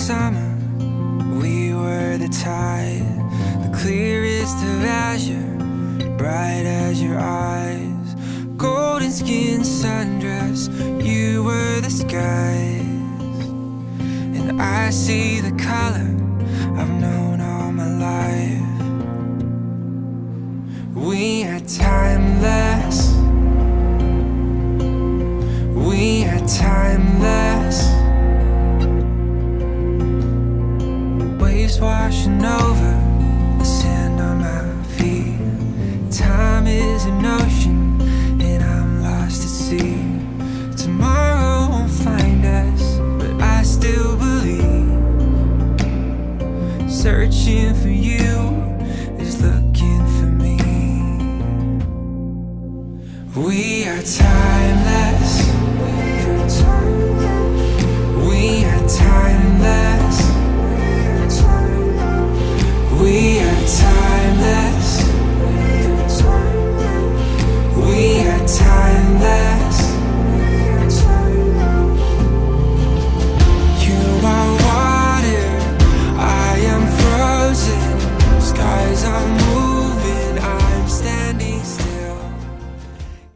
summer, we were the tide, the clearest of azure, bright as your eyes. Golden skin sundress, you were the skies. And I see the color I've known all my life. We are timeless. We are timeless. Waves washing over the sand on my feet. Time is an ocean and I'm lost at sea. Tomorrow won't find us, but I still believe. Searching for you is looking for me. We are timeless. We are timeless. We are timeless.